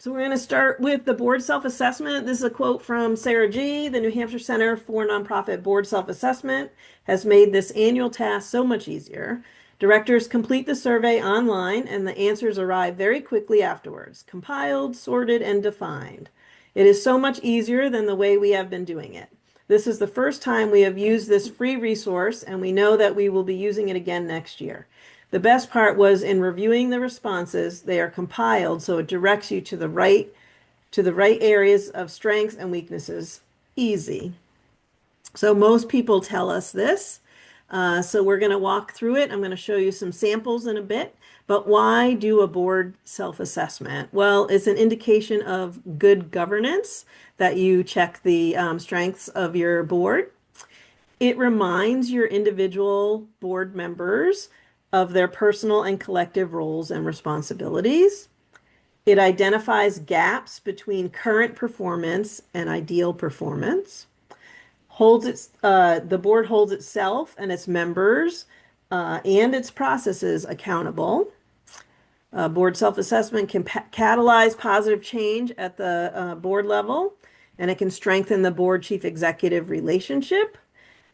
So we're going to start with the board self-assessment. This is a quote from Sarah G. The New Hampshire Center for Nonprofit Board Self-Assessment has made this annual task so much easier. Directors complete the survey online and the answers arrive very quickly afterwards, compiled, sorted, and defined. It is so much easier than the way we have been doing it. This is the first time we have used this free resource, and we know that we will be using it again next year. The best part was in reviewing the responses, they are compiled so it directs you to the right areas of strengths and weaknesses. Easy. So most people tell us this. So we're going to walk through it. I'm going to show you some samples in a bit. But why do a board self-assessment? Well, it's an indication of good governance that you check the strengths of your board. It reminds your individual board members of their personal and collective roles and responsibilities. It identifies gaps between current performance and ideal performance. The board holds itself and its members and its processes accountable. Board self-assessment can catalyze positive change at the board level, and it can strengthen the board chief executive relationship,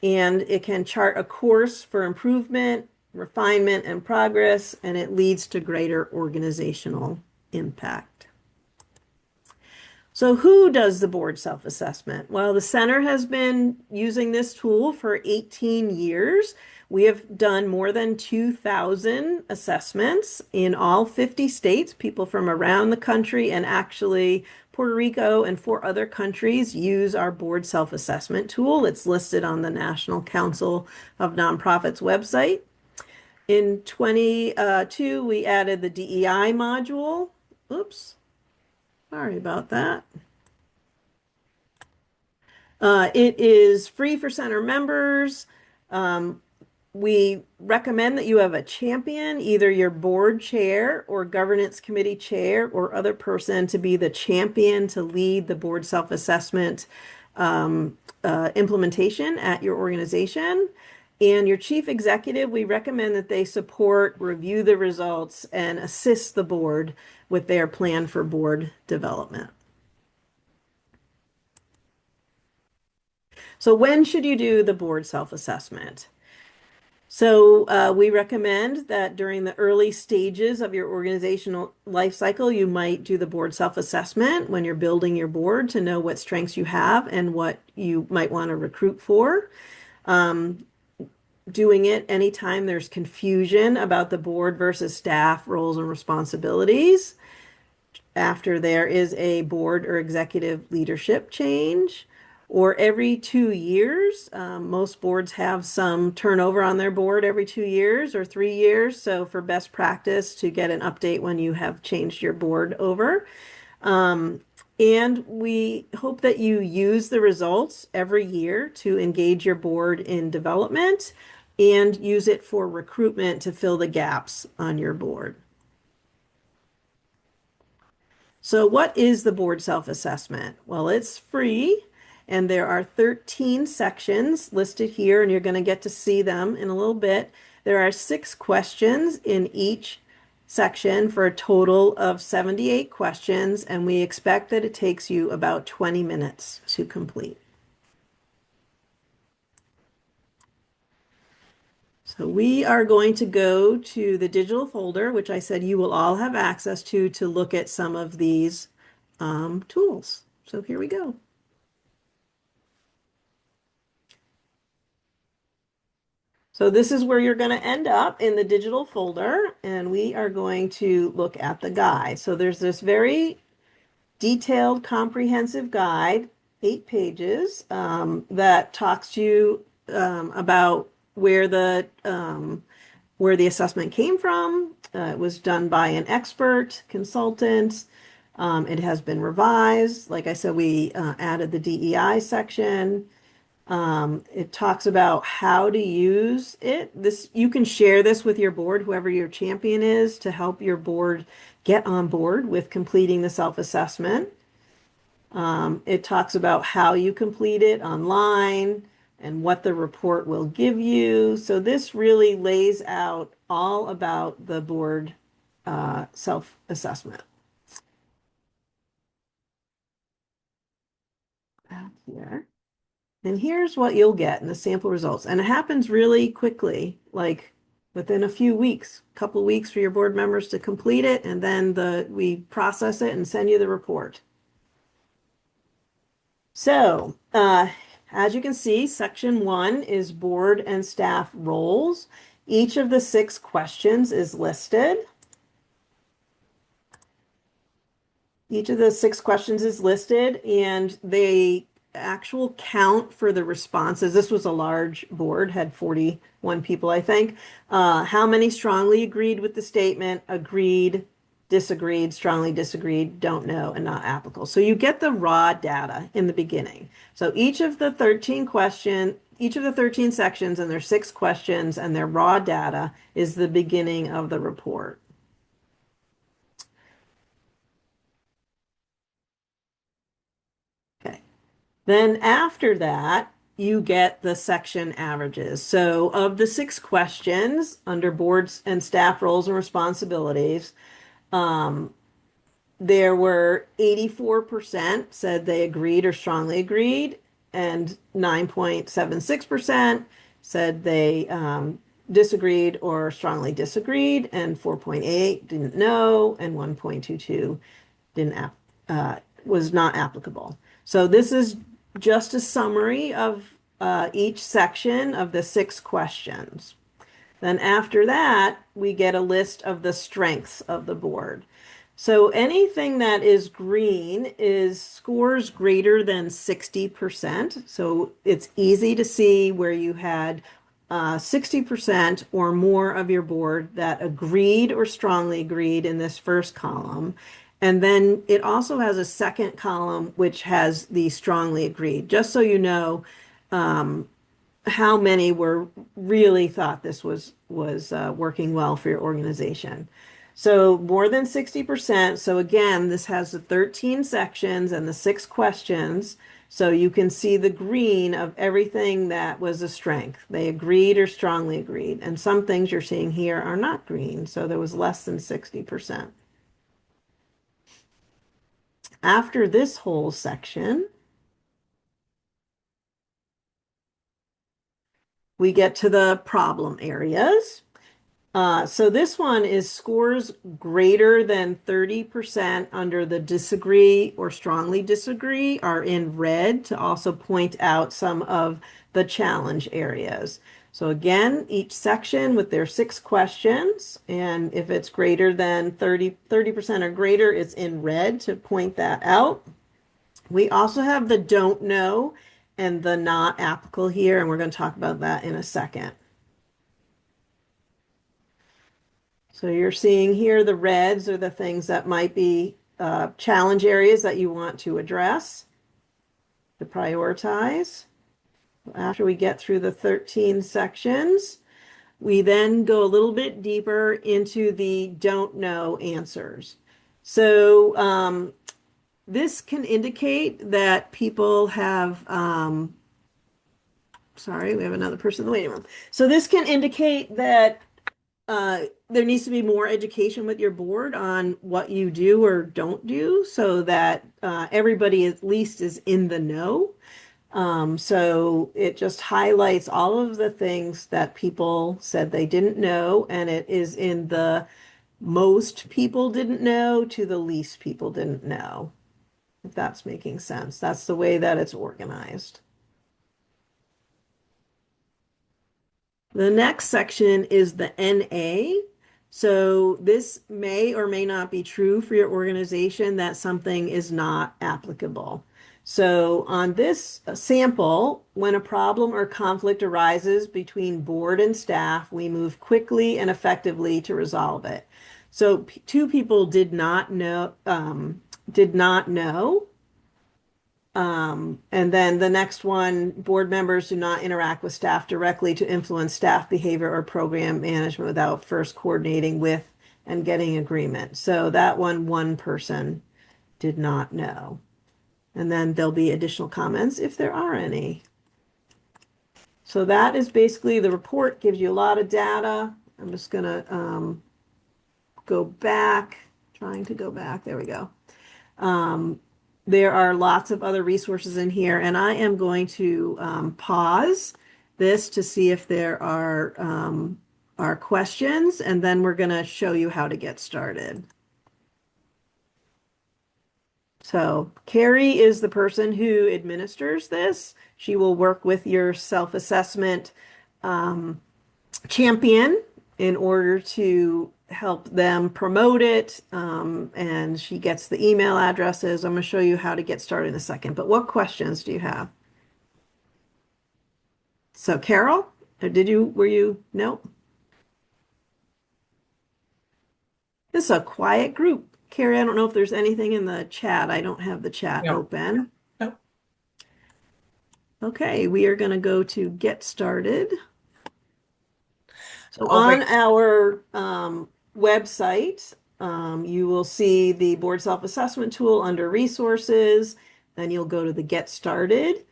and it can chart a course for improvement, refinement, and progress, and it leads to greater organizational impact. So who does the board self-assessment? Well, the center has been using this tool for 18 years. We have done more than 2,000 assessments in all 50 states. People from around the country and actually Puerto Rico and 4 other countries use our board self-assessment tool. It's listed on the National Council of Nonprofits website. In 22, we added the DEI module. Oops. Sorry about that. It is free for center members. We recommend that you have a champion, either your board chair or governance committee chair or other person to be the champion to lead the board self-assessment implementation at your organization. And your chief executive, we recommend that they support, review the results, and assist the board with their plan for board development. So when should you do the board self-assessment? So we recommend that during the early stages of your organizational life cycle, you might do the board self-assessment when you're building your board to know what strengths you have and what you might want to recruit for. Doing it anytime there's confusion about the board versus staff roles and responsibilities. After there is a board or executive leadership change, or every 2 years. Most boards have some turnover on their board every 2 years or 3 years. So for best practice to get an update when you have changed your board over. And we hope that you use the results every year to engage your board in development and use it for recruitment to fill the gaps on your board. So what is the board self-assessment? Well, it's free, and there are 13 sections listed here, and you're going to get to see them in a little bit. There are 6 questions in each section for a total of 78 questions, and we expect that it takes you about 20 minutes to complete. So we are going to go to the digital folder, which I said you will all have access to look at some of these tools. So here we go. So this is where you're going to end up in the digital folder, and we are going to look at the guide. So there's this very detailed, comprehensive guide, 8 pages, that talks to you about where the assessment came from. It was done by an expert consultant. It has been revised. Like I said, we added the DEI section. It talks about how to use it. You can share this with your board, whoever your champion is, to help your board get on board with completing the self-assessment. It talks about how you complete it online and what the report will give you. So this really lays out all about the board self-assessment. here. And here's what you'll get in the sample results. And it happens really quickly, like within a few weeks, a couple weeks for your board members to complete it, and then we process it and send you the report. So, as you can see, section 1 is board and staff roles. Each of the 6 questions is listed. Each of the 6 questions is listed, and the actual count for the responses, this was a large board, had 41 people, I think. How many strongly agreed with the statement, agreed, disagreed, strongly disagreed, don't know, and not applicable. So you get the raw data in the beginning. So each of the 13 sections, and there's 6 questions, and their raw data is the beginning of the report. Okay. Then after that, you get the section averages. So of the 6 questions under boards and staff roles and responsibilities, there were 84% said they agreed or strongly agreed, and 9.76% said they disagreed or strongly disagreed, and 4.8 didn't know, and 1.22 didn't was not applicable. So this is just a summary of each section of the 6 questions. Then after that, we get a list of the strengths of the board. So anything that is green is scores greater than 60%. So it's easy to see where you had 60% or more of your board that agreed or strongly agreed in this first column. And then it also has a second column which has the strongly agreed, just so you know how many were really thought this was working well for your organization. So more than 60%. So again, this has the 13 sections and the 6 questions. So you can see the green of everything that was a strength. They agreed or strongly agreed. And some things you're seeing here are not green. So there was less than 60%. After this whole section, we get to the problem areas. So this one is scores greater than 30% under the disagree or strongly disagree are in red to also point out some of the challenge areas. So again, each section with their 6 questions, and if it's greater than 30% or greater, it's in red to point that out. We also have the don't know and the not applicable here, and we're going to talk about that in a second. So you're seeing here the reds are the things that might be challenge areas that you want to address, to prioritize. After we get through the 13 sections, we then go a little bit deeper into the don't know answers. So this can indicate that people have, sorry, we have another person in the waiting room. So this can indicate that there needs to be more education with your board on what you do or don't do so that everybody at least is in the know. So it just highlights all of the things that people said they didn't know, and it is in the most people didn't know to the least people didn't know, if that's making sense. That's the way that it's organized. The next section is the NA. So this may or may not be true for your organization that something is not applicable. So on this sample, when a problem or conflict arises between board and staff, we move quickly and effectively to resolve it. So 2 people did not know, and then the next one, board members do not interact with staff directly to influence staff behavior or program management without first coordinating with and getting agreement. So that one person did not know. And then there'll be additional comments if there are any. So that is basically the report, gives you a lot of data. I'm just going to go back, trying to go back. There we go. there are lots of other resources in here, and I am going to pause this to see if there are questions, and then we're going to show you how to get started. So Carrie is the person who administers this. She will work with your self-assessment champion in order to help them promote it. And she gets the email addresses. I'm going to show you how to get started in a second. But what questions do you have? So Carol, were you, no? This is a quiet group. Carrie, I don't know if there's anything in the chat. I don't have the chat No, open. no. Okay, we are going to go to get started. So Oh, on wait. our website, you will see the board self-assessment tool under resources. Then you'll go to the get started.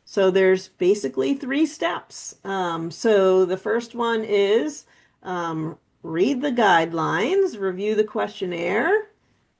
So there's basically three steps. So the first one is read the guidelines, review the questionnaire,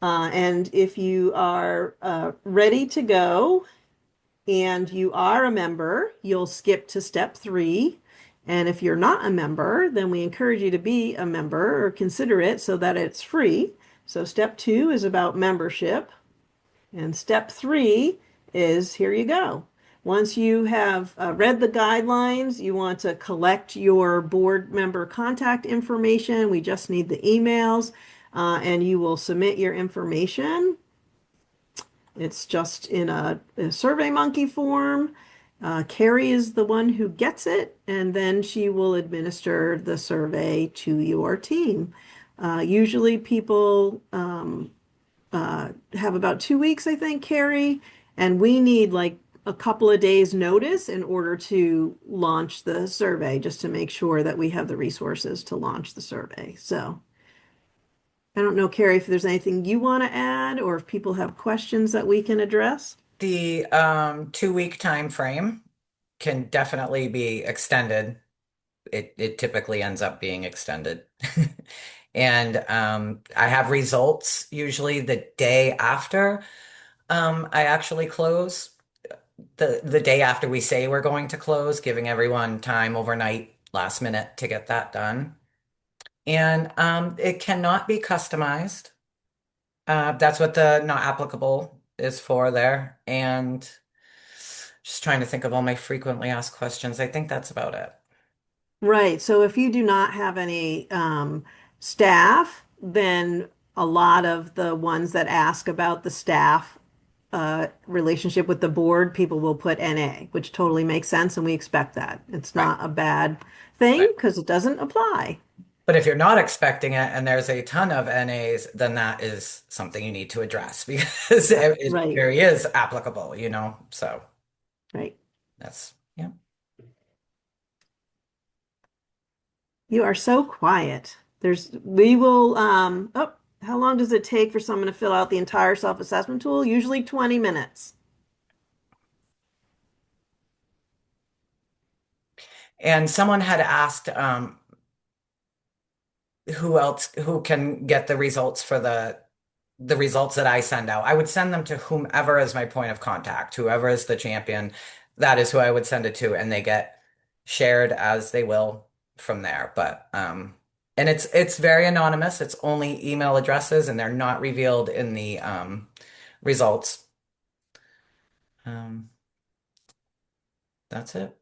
and if you are ready to go, and you are a member, you'll skip to step 3. And if you're not a member, then we encourage you to be a member or consider it so that it's free. So step 2 is about membership. And step 3 is here you go. Once you have read the guidelines, you want to collect your board member contact information. We just need the emails, and you will submit your information. It's just in a SurveyMonkey form. Carrie is the one who gets it, and then she will administer the survey to your team. Usually people have about 2 weeks, I think, Carrie, and we need like a couple of days notice in order to launch the survey, just to make sure that we have the resources to launch the survey. So I don't know, Carrie, if there's anything you want to add or if people have questions that we can address. The 2 week time frame can definitely be extended. It typically ends up being extended. And I have results usually the day after I actually close. The day after we say we're going to close, giving everyone time overnight, last minute to get that done. And it cannot be customized. That's what the not applicable is for there. And just trying to think of all my frequently asked questions. I think that's about it. Right. So if you do not have any staff, then a lot of the ones that ask about the staff relationship with the board, people will put NA, which totally makes sense, and we expect that. It's Right. not a bad thing Right. because it doesn't apply. But if you're not expecting it and there's a ton of NAs, then that is something you need to address because it Right. very is applicable, So Right. that's, yeah. You are so quiet. We will, oh, how long does it take for someone to fill out the entire self-assessment tool? Usually 20 minutes. And someone had asked who can get the results for the results that I send out. I would send them to whomever is my point of contact, whoever is the champion. That is who I would send it to, and they get shared as they will from there. But and it's very anonymous. It's only email addresses, and they're not revealed in the results. Um, that's it.